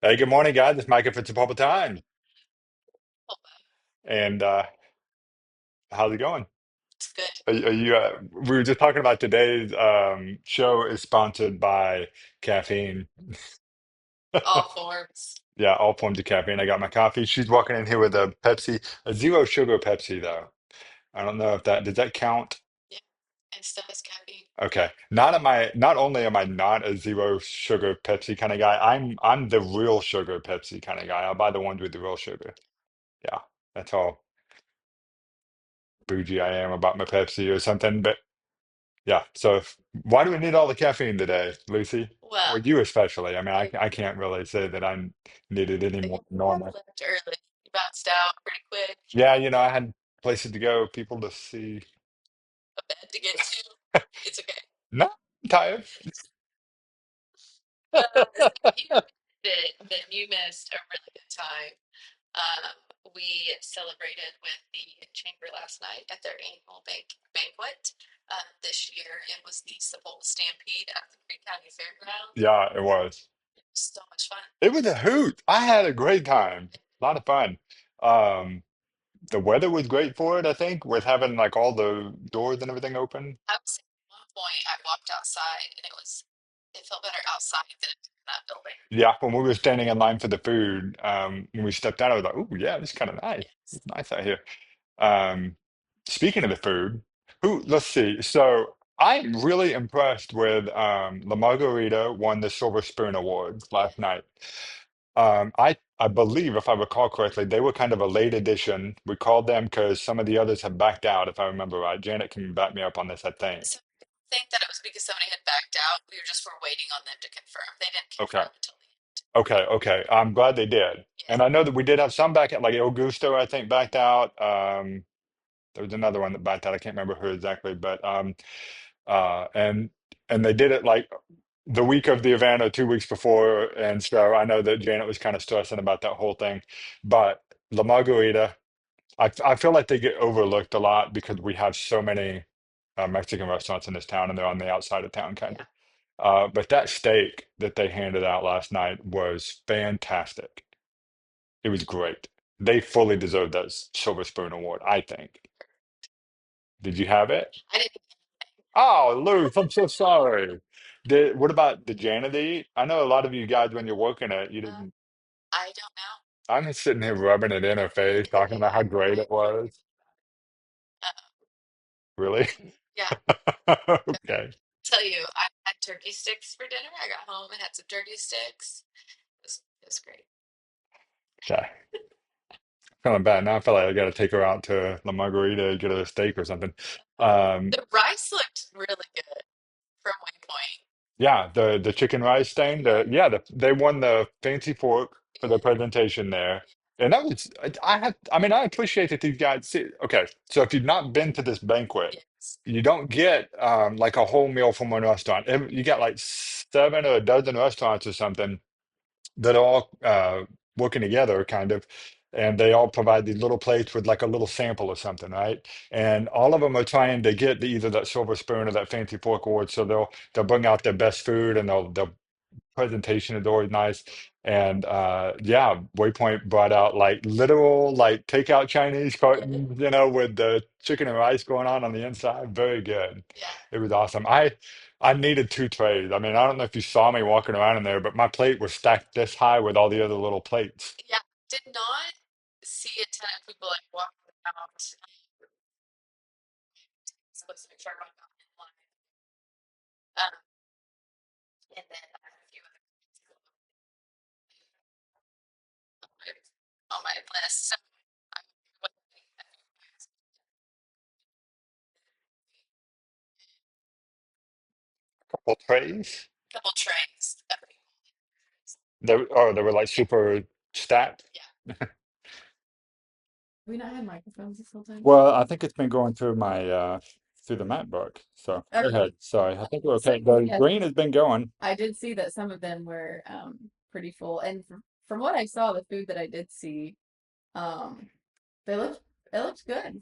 Hey, good morning, guys. It's Micah for Sapulpa Time. And how's it going? It's good. We were just talking about today's show is sponsored by caffeine. All forms. Yeah, all forms of caffeine. I got my coffee. She's walking in here with a Pepsi, a zero sugar Pepsi, though. I don't know if that does that count? Yeah. And stuff is caffeine. Okay. Not only am I not a zero sugar Pepsi kind of guy, I'm the real sugar Pepsi kind of guy. I'll buy the ones with the real sugar. Yeah, that's how bougie I am about my Pepsi or something. But yeah. So why do we need all the caffeine today, Lucy? Well, Or you especially? I mean, I, I can't really say that I needed any you more than normal. left early. You bounced out pretty quick. Yeah, I had places to go, people to see. A bed to get to. It's okay. No, I'm tired. So that you missed a really good time. We celebrated with the chamber last night at their annual banquet. This year it was the Sapulpa Stampede at the Greene County Fairgrounds. Yeah, it was. It was so much fun. It was a hoot. I had a great time. A lot of fun. Um, the weather was great for it, I think, with having like all the doors and everything open. I would say at one point I walked outside and it felt better outside than in that building. Yeah, when we were standing in line for the food, when we stepped out, I was like, "Oh, yeah, it's kind of nice. Yes. It's nice out here." Um, Speaking of the food, let's see. So I'm really impressed with La Margarita won the Silver Spoon Award Yeah. last night. I believe, if I recall correctly, they were kind of a late addition. We called them because some of the others have backed out, if I remember right. Janet can back me up on this, I think. So I think that it was because somebody had backed out. We just were waiting on them to confirm. They didn't Okay. confirm until the end. Okay. I'm glad they did. Yeah. And I know that we did have some back at like El Gusto, I think, backed out. There was another one that backed out. I can't remember who exactly, but uh, and and they did it like the week of the event or 2 weeks before, and so I know that Janet was kind of stressing about that whole thing. But La Margarita, I feel like they get overlooked a lot because we have so many Mexican restaurants in this town, and they're on the outside of town, kind Yeah. of. But that steak that they handed out last night was fantastic. It was great. They fully deserve that Silver Spoon Award, I think. Did you have it? I didn't. Oh, Luke, I'm so sorry. What about the Janet eat? I know a lot of you guys, when you're working it, you Uh, didn't. I don't know. I'm just sitting here rubbing it in her face, talking about how great I it was. Really? yeah. Okay. Tell you, I had turkey sticks for dinner. I got home and had some turkey sticks. It was great. Okay. Feeling bad now. I feel like I got to take her out to La Margarita, get her a steak or something. Um, The rice looked really good from Waypoint. yeah, the chicken rice thing. They won the fancy fork for the Yeah. presentation there. And that was, I mean, I appreciate that these guys see. Okay, so if you've not been to this banquet, Yes. you don't get like a whole meal from one restaurant. You got like seven or a dozen restaurants or something that are all working together, kind of, and they all provide these little plates with like a little sample or something, right? And all of them are trying to get either that silver spoon or that fancy fork award, so they'll bring out their best food, and they'll presentation is always nice. And yeah, Waypoint brought out like literal like takeout Chinese cartons, with the chicken and rice going on the inside. Very good. Yeah. It was awesome. I needed two trays. I mean, I don't know if you saw me walking around in there, but my plate was stacked this high with all the other little plates. Yeah. Did not see a ton of people like walking around. Supposed to make sure everyone got in line. And then I had a few other things on my list. So I went Couple trays. a couple trays. They were like super stacked. Yeah. We not had microphones this whole time. Well, I think it's been going through my through the MacBook. So go Okay. ahead. Sorry, I think we're So okay. The yeah, green has been going. I did see that some of them were pretty full, and from what I saw, the food that I did see, um, they looked it looked good.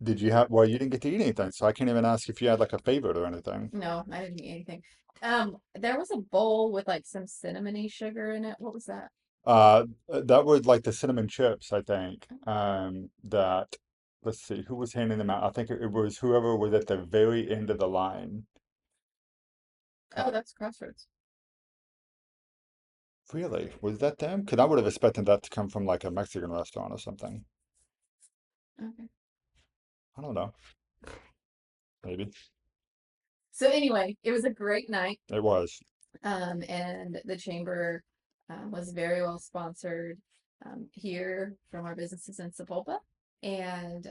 Did you have, well, you didn't get to eat anything, so I can't even ask if you had like a favorite or anything. No, I didn't eat anything. There was a bowl with like some cinnamony sugar in it. What was that? That was like the cinnamon chips, I think. That let's see, who was handing them out? I think it was whoever was at the very end of the line. Oh, Uh, that's Crossroads. really? Was that them? Because I would have expected that to come from like a Mexican restaurant or something. Okay. I don't know. Maybe So anyway, it was a great night. it was. And the chamber was very well sponsored here from our businesses in Sapulpa. And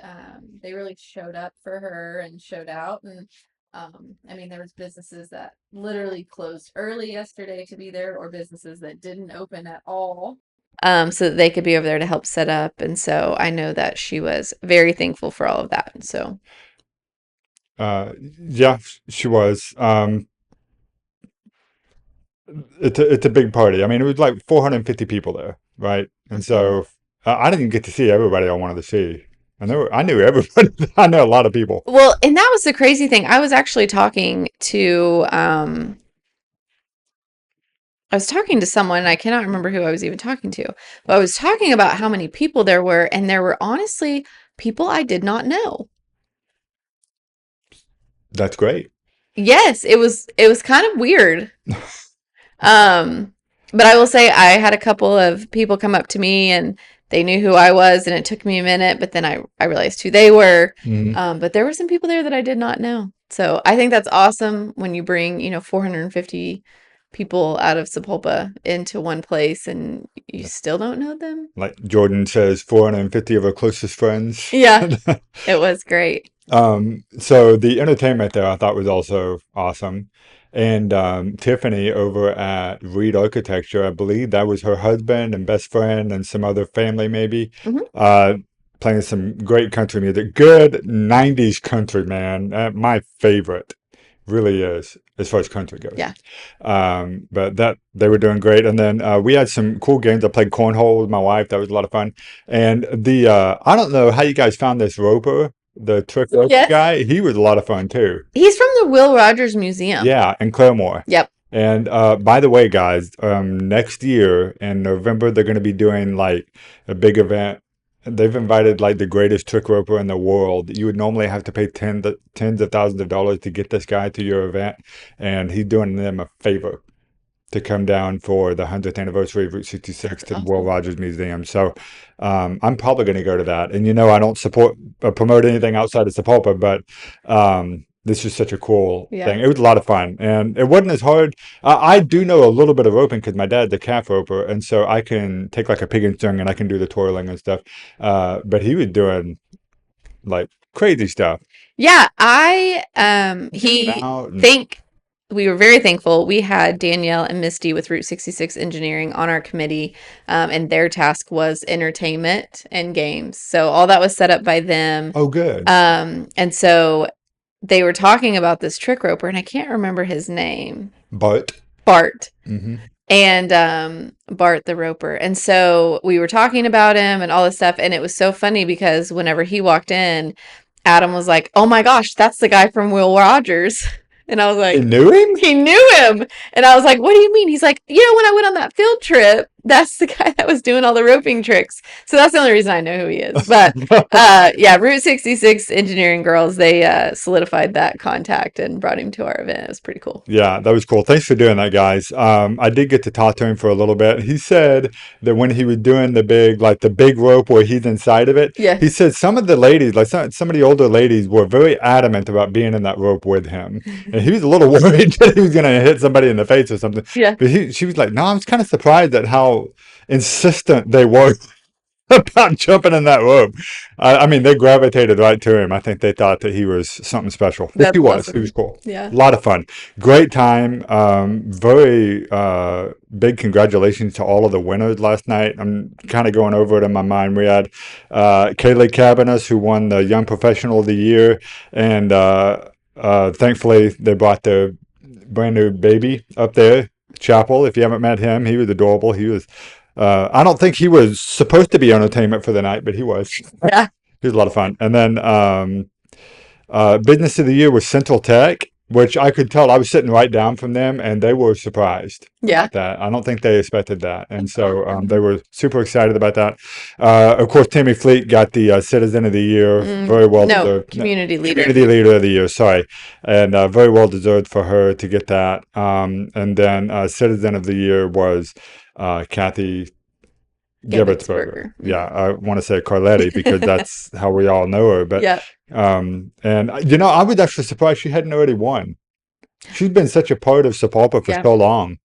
they really showed up for her and showed out. And I mean, there was businesses that literally closed early yesterday to be there, or businesses that didn't open at all. So that they could be over there to help set up. And so I know that she was very thankful for all of that. So Yeah, she was. It's a big party. I mean, it was like 450 people there, right? And so I didn't get to see everybody I wanted to see. I knew everybody. I know a lot of people. Well, and that was the crazy thing. I was actually talking to I was talking to someone, and I cannot remember who I was even talking to, but I was talking about how many people there were, and there were honestly people I did not know. That's great. Yes, it was kind of weird. Um, but I will say I had a couple of people come up to me and they knew who I was, and it took me a minute, but then I realized who they were. Mhm. But there were some people there that I did not know. So I think that's awesome when you bring, 450 people out of Sapulpa into one place and you still don't know them. Like Jordan says, 450 of our closest friends. Yeah, it was great. So the entertainment there I thought was also awesome. And Tiffany over at Reed Architecture, I believe that was her husband and best friend and some other family maybe, Hmm. uh, playing some great country music. Good 90s country, man. My favorite really is as far as country goes. Yeah. But that they were doing great. And then we had some cool games. I played cornhole with my wife. That was a lot of fun. And the I don't know how you guys found this roper, the trick roper Yes. guy. He was a lot of fun too. He's from the Will Rogers Museum. Yeah, in Claremore. Yep. And by the way, guys, next year in November they're going to be doing like a big event. They've invited like the greatest trick roper in the world. You would normally have to pay tens of thousands of dollars to get this guy to your event, and he's doing them a favor to come down for the 100th anniversary of Route 66 to the Will Awesome. Rogers Museum. So I'm probably going to go to that. And I don't support or promote anything outside of Sapulpa, but this is such a cool Yeah. thing. It was a lot of fun, and it wasn't as hard. I do know a little bit of roping because my dad's a calf roper, and so I can take like a pig and string and I can do the twirling and stuff. But he was doing like crazy stuff. Yeah, I he Out and, think we were very thankful. We had Danielle and Misty with Route 66 Engineering on our committee, and their task was entertainment and games. So all that was set up by them. oh, good. And so they were talking about this trick roper, and I can't remember his name. But Bart. hmm And Bart the Roper. And so we were talking about him and all this stuff. And it was so funny because whenever he walked in, Adam was like, "Oh my gosh, that's the guy from Will Rogers." And I was you like, knew him. he knew him. And I was like, "What do you mean?" He's like, when I went on that field trip, that's the guy that was doing all the roping tricks. So that's the only reason I know who he is. But yeah, Route 66 engineering girls, they solidified that contact and brought him to our event. It was pretty cool. Yeah, that was cool. Thanks for doing that, guys. I did get to talk to him for a little bit. He said that when he was doing the big rope where he's inside of it, Yeah. he said some of the ladies, like some of the older ladies, were very adamant about being in that rope with him, and he was a little worried that he was going to hit somebody in the face or something. Yeah. But she was like, "No, I was kind of surprised at how insistent they were about jumping in that rope." I mean, they gravitated right to him. I think they thought that he was something special, which That's he was. He was awesome. cool. Yeah. A lot of fun. Great time. Very big congratulations to all of the winners last night. I'm kind of going over it in my mind. We had Kaylee Cabanas, who won the Young Professional of the Year. And thankfully, they brought their brand new baby up there, Chapel. If you haven't met him, he was adorable. He was I don't think he was supposed to be entertainment for the night, but he was. Yeah. He was a lot of fun. And then Business of the Year was Central Tech. which I could tell. I was sitting right down from them, and they were surprised Yeah. about that. I don't think they expected that, and That's so awesome. they were super excited about that. Of course, Tammy Fleet got the Citizen of the Year, very well No, deserved. No, community leader. Community Leader of the Year, sorry, and very well deserved for her to get that. And then Citizen of the Year was Kathy Gibbetsberger. Gibbetsburger. Yeah, I want to say Carletti because that's how we all know her. But Yep. and I was actually surprised she hadn't already won. She's been such a part of Sapulpa for Yeah. so long,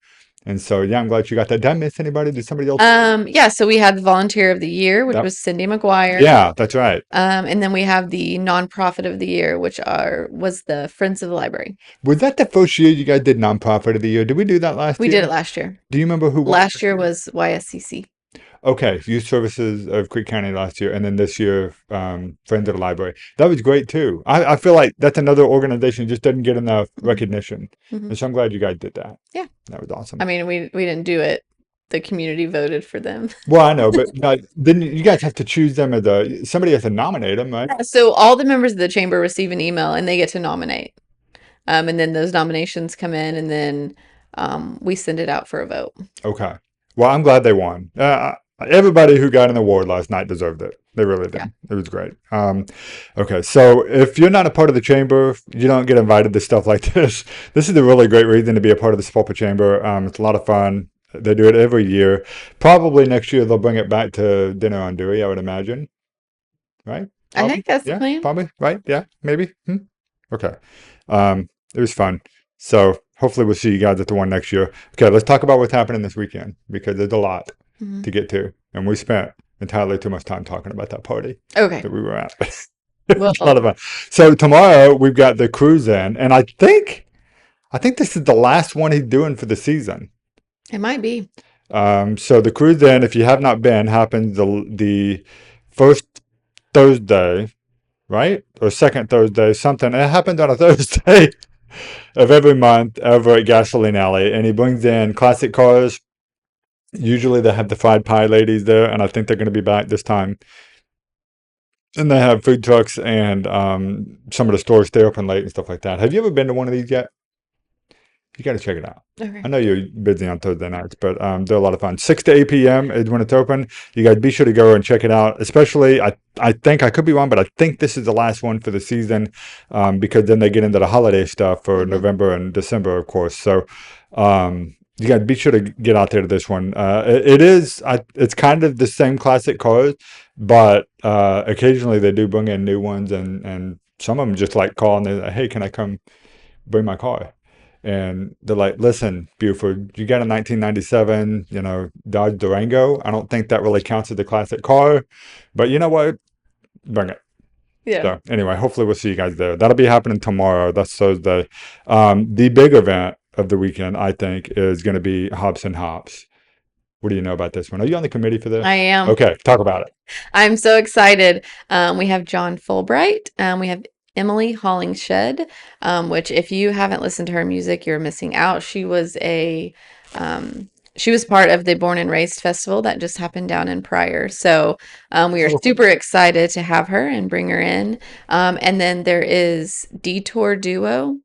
and so yeah, I'm glad she got that. Did I miss anybody? Did somebody else? Yeah, so we had the Volunteer of the Year, which That- was Cindy McGuire. yeah, that's right. And then we have the Nonprofit of the Year, which was the Friends of the Library. Was that the first year you guys did nonprofit of the year? Did we do that last We year? did it last year. Do you remember who won? Last year was YSCC. Okay, Youth Services of Creek County last year, and then this year, Friends of the Library. That was great too. I feel like that's another organization that just doesn't get enough recognition, and so I'm glad you guys did that. Yeah, that was awesome. I mean, we didn't do it. The community voted for them. Well, I know, but then you guys have to choose them as somebody has to nominate them, right? So all the members of the chamber receive an email, and they get to nominate. And then those nominations come in, and then we send it out for a vote. Okay. Well, I'm glad they won. Everybody who got an award last night deserved it. They really did. Yeah. It was great. Okay, so if you're not a part of the chamber, you don't get invited to stuff like this. This is a really great reason to be a part of the Sapulpa Chamber. It's a lot of fun. They do it every year. Probably next year they'll bring it back to Dinner on Dewey, I would imagine. Right? I think that's the Yeah, plan. probably. Right? Yeah, maybe. Okay. It was fun. So hopefully we'll see you guys at the one next year. Okay, let's talk about what's happening this weekend because there's a lot to get to, and we spent entirely too much time talking about that party Okay. that we were at. It Well, was a lot of fun. So tomorrow we've got the cruise in, and I think this is the last one he's doing for the season. it might be. So the cruise in, if you have not been, happens the first Thursday, right? Or second Thursday, something. It happened on a Thursday of every month over at Gasoline Alley, and he brings in classic cars. Usually they have the fried pie ladies there, and I think they're going to be back this time. And they have food trucks, and some of the stores stay open late and stuff like that. Have you ever been to one of these yet? You got to check it out. Okay. I know you're busy on Thursday nights, but they're a lot of fun. 6 to 8 p.m. is when it's open. You guys be sure to go and check it out. Especially, I think, I could be wrong, but I think this is the last one for the season because then they get into the holiday stuff for November and December, of course. So you guys be sure to get out there to this one. It's kind of the same classic cars, but occasionally they do bring in new ones, and some of them just like call and they're like, hey, can I come bring my car? And they're like, listen, Buford, you got a 1997, Dodge Durango. I don't think that really counts as a classic car, but you know what? Bring it. Yeah. So anyway, hopefully we'll see you guys there. That'll be happening tomorrow. That's Thursday. The big event of the weekend, I think, is going to be Hobson Hops. What do you know about this one? Are you on the committee for this? I am. Okay, talk about it. I'm so excited. We have John Fulbright. We have Emily Hollingshed, which if you haven't listened to her music, you're missing out. She was part of the Born and Raised Festival that just happened down in Pryor. So we are super excited to have her and bring her in. And then there is Detour Duo,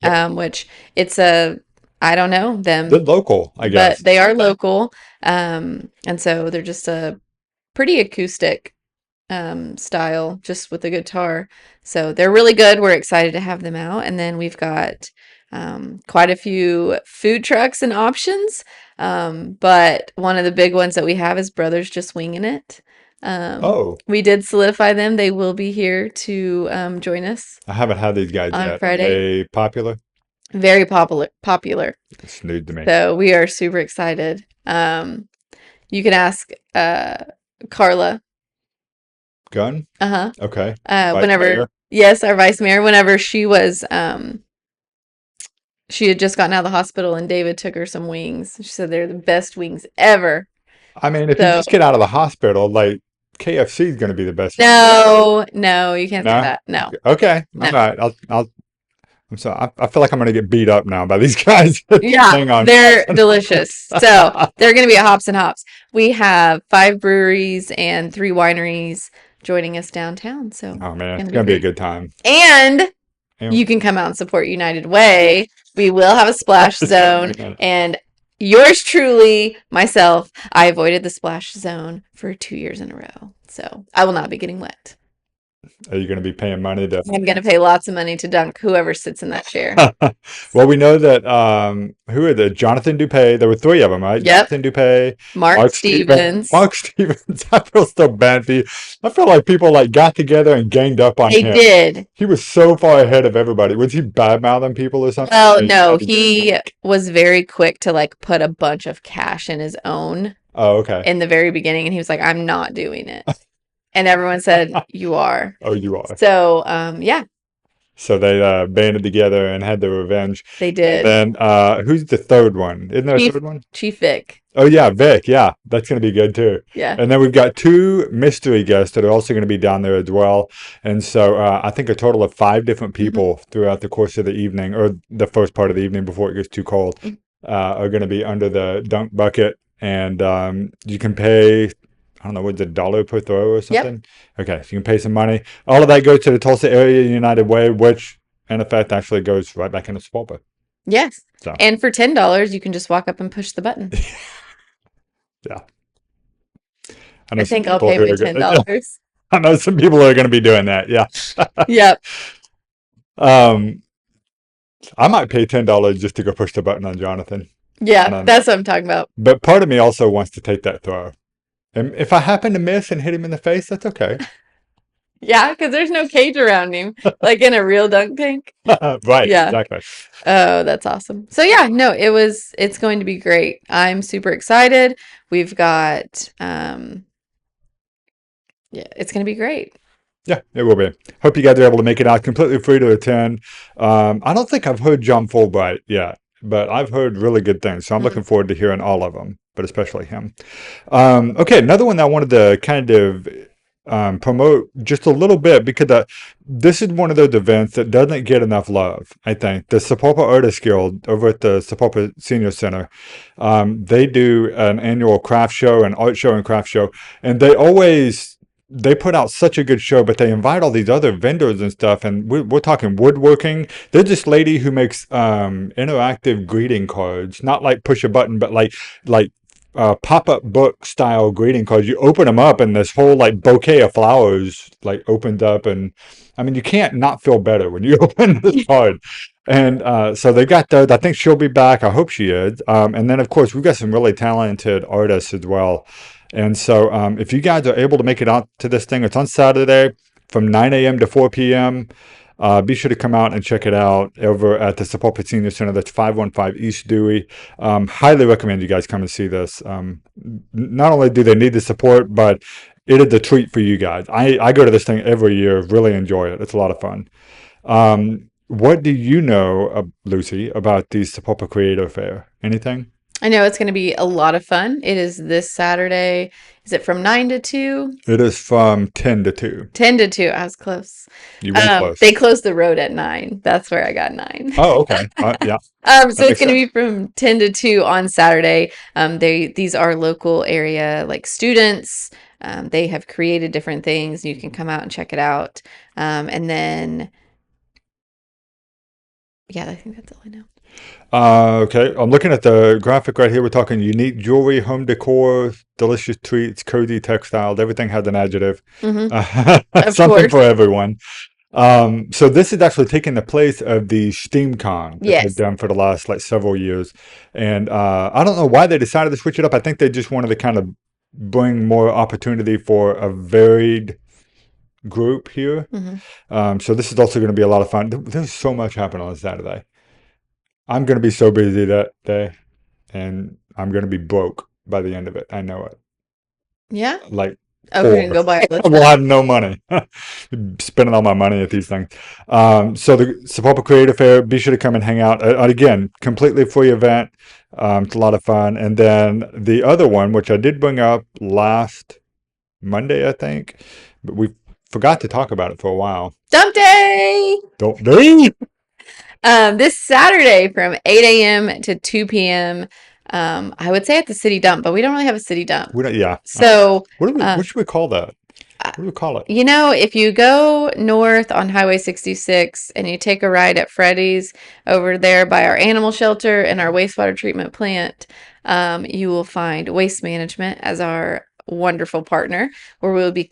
which I don't know them. They're local, I guess. But they are local. And so they're just a pretty acoustic style, just with a guitar. So they're really good. We're excited to have them out. And then we've got quite a few food trucks and options. But one of the big ones that we have is Brothers Just Winging It. We did solidify them. They will be here to join us. I haven't had these guys on yet. Friday. Are they popular? Very popular. It's new to me. So we are super excited. You can ask Carla. Gunn? Uh-huh. Okay. Yes, our vice mayor, whenever she was, she had just gotten out of the hospital and David took her some wings. She said they're the best wings ever. I mean, if you just get out of the hospital, like KFC is going to be the best. No, you can't say that. No. Okay. No. All right. I'm sorry. I feel like I'm going to get beat up now by these guys. Yeah, Hang on. they're delicious. So they're going to be at Hobson Hops. We have 5 breweries and 3 wineries joining us downtown. So oh man, it's going to be a good time. And you can come out and support United Way. We will have a splash zone. And yours truly, myself, I avoided the splash zone for 2 years in a row. So I will not be getting wet. Are you going to be paying money to? I'm going to pay lots of money to dunk whoever sits in that chair. Well, we know that who are the Jonathan Dupay? There were three of them, right? Yep. Jonathan Dupay, Mark Stevens. Mark Stevens. I feel so bad for you. I feel like people like got together and ganged up on They him. did. He was so far ahead of everybody. Was he bad mouthing people or something? Well, no, he was very quick to like put a bunch of cash in his own Oh, okay. in the very beginning, and he was like, "I'm not doing it," and everyone said, "You are." Oh, you are. So, yeah, So they banded together and had their revenge. they did. And then who's the third one? Isn't there a third one? Chief Vic. Oh yeah, Vic. Yeah, that's going to be good too. Yeah. And then we've got two mystery guests that are also going to be down there as well. And so I think a total of 5 different people throughout the course of the evening, or the first part of the evening before it gets too cold, are going to be under the dunk bucket. And you can pay, I don't know, what's $1 per throw or something? Yep. Okay, so you can pay some money. All of that goes to the Tulsa Area United Way, which in effect actually goes right back into Sapulpa. Yes. So. And for $10, you can just walk up and push the button. Yeah. I think I'll pay my $10. I know some people are going to be doing that. Yeah. Yep. I might pay $10 just to go push the button on Jonathan. Yeah, that's what I'm talking about. But part of me also wants to take that throw. And if I happen to miss and hit him in the face, that's okay. Yeah, because there's no cage around him, like in a real dunk tank. Right. Yeah. Exactly. Oh, that's awesome. So yeah, no, it's going to be great. I'm super excited. We've got, yeah, it's going to be great. Yeah, it will be. Hope you guys are able to make it out. Completely free to attend. I don't think I've heard John Fulbright yet, but I've heard really good things. So I'm looking forward to hearing all of them, but especially him. Okay, another one that I wanted to kind of promote just a little bit, because this is one of those events that doesn't get enough love, I think. The Sapulpa Artists Guild over at the Sapulpa Senior Center, they do an annual craft show, an art show and craft show, and they put out such a good show, but they invite all these other vendors and stuff, and we're talking woodworking. There's this lady who makes interactive greeting cards, not like push a button, but like pop-up book style greeting cards. You open them up and this whole like bouquet of flowers like opens up, and I mean, you can't not feel better when you open this card. And so they got those. I think she'll be back. I hope she is. And then of course we've got some really talented artists as well. And so if you guys are able to make it out to this thing, it's on Saturday from 9 a.m. to 4 p.m. Be sure to come out and check it out over at the Sapulpa Senior Center. That's 515 East Dewey. Highly recommend you guys come and see this. Not only do they need the support, but it is a treat for you guys. I go to this thing every year, really enjoy it. It's a lot of fun. What do you know, Lucy, about the Sapulpa Creator Fair? Anything? I know it's going to be a lot of fun. It is this Saturday. Is it from 9 to 2? It is from 10 to 2. 10 to 2. I was close. You were close. They closed the road at 9. That's where I got 9. Oh, okay. Yeah. So it's going to be from 10 to 2 on Saturday. These are local area like students. They have created different things. You can come out and check it out. And then, yeah, I think that's all I know. Okay, I'm looking at the graphic right here. We're talking unique jewelry, home decor, delicious treats, cozy textiles. Everything has an adjective. Something for everyone. So this is actually taking the place of the SteamCon that they've done for the last several years. And I don't know why they decided to switch it up. I think they just wanted to kind of bring more opportunity for a varied group here. So this is also going to be a lot of fun. There's so much happening on Saturday. I'm going to be so busy that day, and I'm going to be broke by the end of it. I know it. Yeah? Like, we're going to go buy it. Well, I have no money. Spending all my money at these things. So the Sapulpa Creative Fair, be sure to come and hang out. Again, completely free event. It's a lot of fun. And then the other one, which I did bring up last Monday, I think, but we forgot to talk about it for a while. Dump Day! Dump Day! This Saturday from 8 a.m. to 2 p.m. I would say at the city dump, but we don't really have a city dump. We don't, yeah. So what should we call that? What do we call it? You know, if you go north on Highway 66 and you take a ride at Freddy's over there by our animal shelter and our wastewater treatment plant, you will find Waste Management as our wonderful partner, where we will be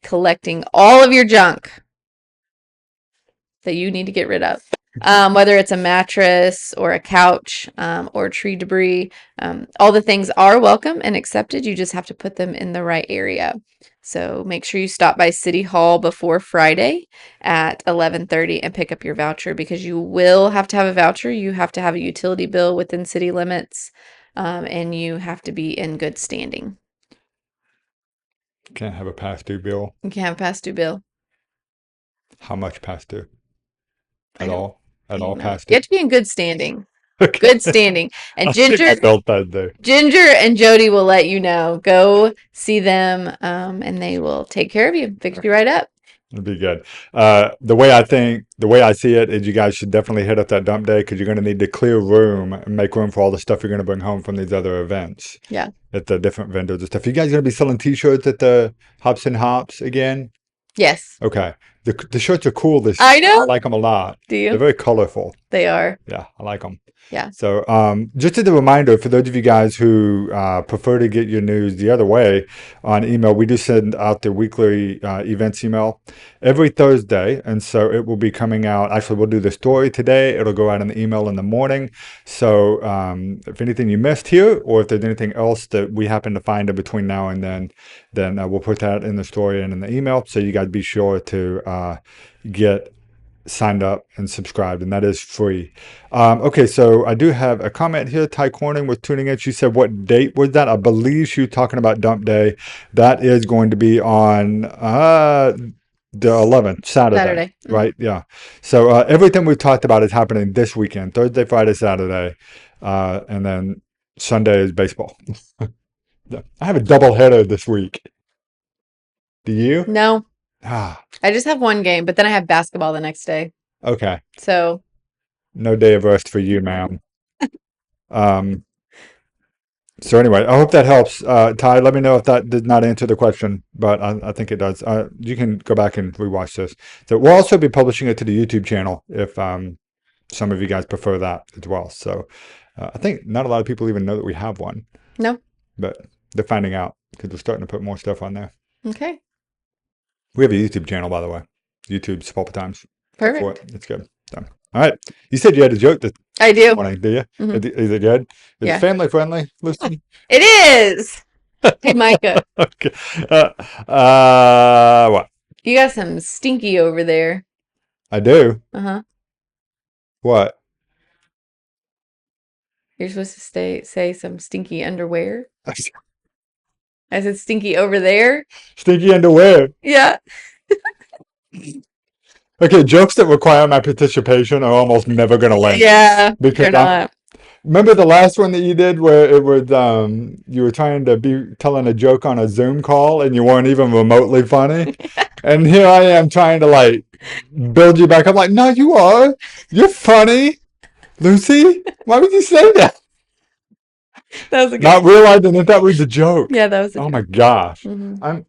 collecting all of your junk that you need to get rid of. Whether it's a mattress or a couch or tree debris, all the things are welcome and accepted. You just have to put them in the right area. So make sure you stop by City Hall before Friday at 11:30 and pick up your voucher, because you will have to have a voucher. You have to have a utility bill within city limits, and you have to be in good standing. Can't have a past due bill. You can't have a past due bill. How much past due? I At don't, all? I At all don't know. past You due? have to be in good standing. Okay. Good standing. And I think I felt that there. Ginger and Jody will let you know. Go see them, and they will take care of you, fix you right up. It'd be good. The way I see it is you guys should definitely hit up that dump day, because you're going to need to clear room and make room for all the stuff you're going to bring home from these other events. Yeah. At the different vendors and stuff. You guys going to be selling T-shirts at the Hobson Hops again? Yes. Okay. The shirts are cool. I know. I like them a lot. Do They're you? very colorful. They are. Yeah, I like them. Yeah. So, just as a reminder for those of you guys who prefer to get your news the other way on email, we do send out the weekly events email every Thursday, and so it will be coming out. Actually, we'll do the story today. It'll go out in the email in the morning. So, if anything you missed here, or if there's anything else that we happen to find in between now and then we'll put that in the story and in the email. So you guys be sure to get signed up and subscribed, and that is free. Okay, so I do have a comment here. Ty Corning was tuning in. She said, what date was that? I believe she was talking about dump day. That is going to be on the 11th, Saturday. Right? Yeah. So everything we've talked about is happening this weekend, Thursday, Friday, Saturday, and then Sunday is baseball. I have a double header this week. Do you? No. Ah, I just have one game, but then I have basketball the next day. okay. So No day of rest for you, ma'am. Um, so anyway, I hope that helps. Ty, let me know if that did not answer the question, but I think it does. You can go back and rewatch this. So we'll also be publishing it to the YouTube channel if some of you guys prefer that as well. So I think not a lot of people even know that we have one. no. But they're finding out because we're starting to put more stuff on there. Okay. We have a YouTube channel, by the way. YouTube Sapulpa Times. Perfect. For it. It's good. So, all right. You said you had a joke this I do. morning, do you? Mhm. Is it good? Is Yeah. it family friendly? Listen. It is. Hey, Micah. Okay. What? You got some stinky over there. I do. Uh-huh. What? You're supposed to say some stinky underwear. I said stinky over there. Stinky underwear. Yeah. Okay, jokes that require my participation are almost never going to land. Yeah. Because They're not. remember the last one that you did where it was you were trying to be telling a joke on a Zoom call and you weren't even remotely funny? And here I am trying to like build you back up like, no, you are. You're funny. Lucy, why would you say that? That was a good Not realizing that that was a joke. Yeah, that was a Oh joke. my gosh. Mhm.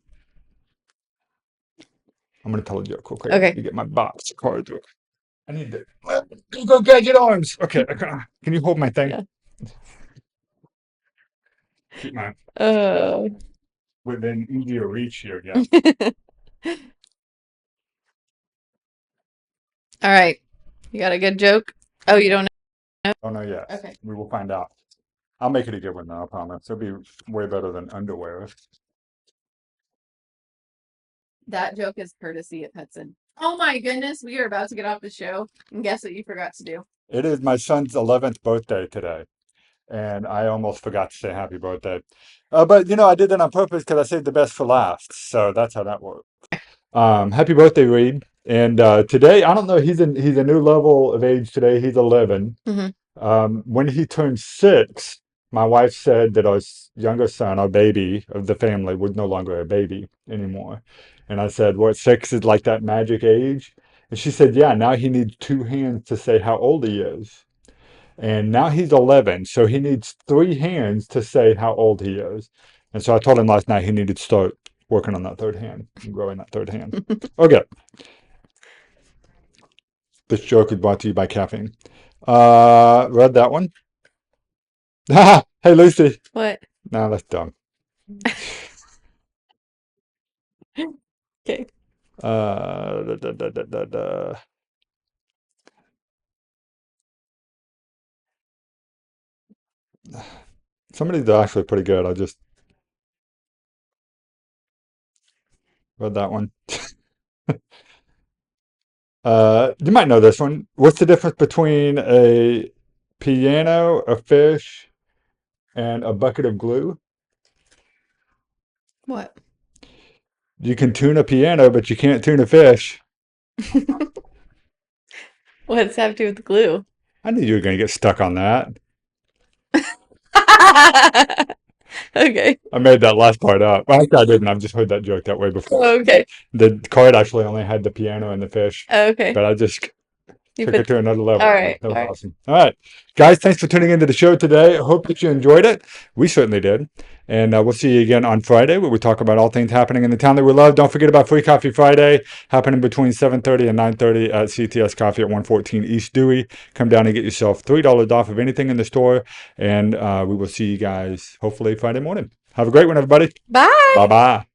I'm gonna tell a joke real quick. Okay. You get my box of cards. I need to go gadget arms. Okay, can you hold my thing? Yeah. Keep my Oh. within easier reach here. Yeah. All right. You got a good joke? Oh, you don't know? Oh no, yes. Okay. We will find out. I'll make it a good one though, I promise. It'll be way better than underwear. That joke is courtesy of Hudson. Oh my goodness, we are about to get off the show. And guess what you forgot to do? It is my son's 11th birthday today. And I almost forgot to say happy birthday. But you know, I did that on purpose because I saved the best for last. So that's how that works. Happy birthday, Reed. And today, I don't know, he's a new level of age today. He's 11. Mm-hmm. When he turned 6, my wife said that our younger son, our baby of the family, was no longer a baby anymore. And I said, what, 6 is like that magic age? And she said, yeah, now he needs 2 hands to say how old he is. And now he's 11, so he needs 3 hands to say how old he is. And so I told him last night he needed to start working on that third hand and growing that third hand. Okay. This joke is brought to you by caffeine. Read that one. Hey, Lucy. What? No, that's dumb. Okay. Da, da, da, da, da, da. Some of these are actually pretty good. I just read that one. You might know this one. What's the difference between a piano, a fish, and a bucket of glue? What? You can tune a piano, but you can't tune a fish. What's that have to do with glue? I knew you were going to get stuck on that. Okay. I made that last part up. Well, actually, I didn't. I've just heard that joke that way before. Okay. The card actually only had the piano and the fish, Okay. but I just You took it put. to another level. All right. That was All right. awesome. All right, guys, thanks for tuning into the show today. I hope that you enjoyed it. We certainly did. And we'll see you again on Friday where we talk about all things happening in the town that we love. Don't forget about Free Coffee Friday happening between 7:30 and 9:30 at CTS Coffee at 114 East Dewey. Come down and get yourself $3 off of anything in the store. And we will see you guys hopefully Friday morning. Have a great one, everybody. Bye. Bye-bye.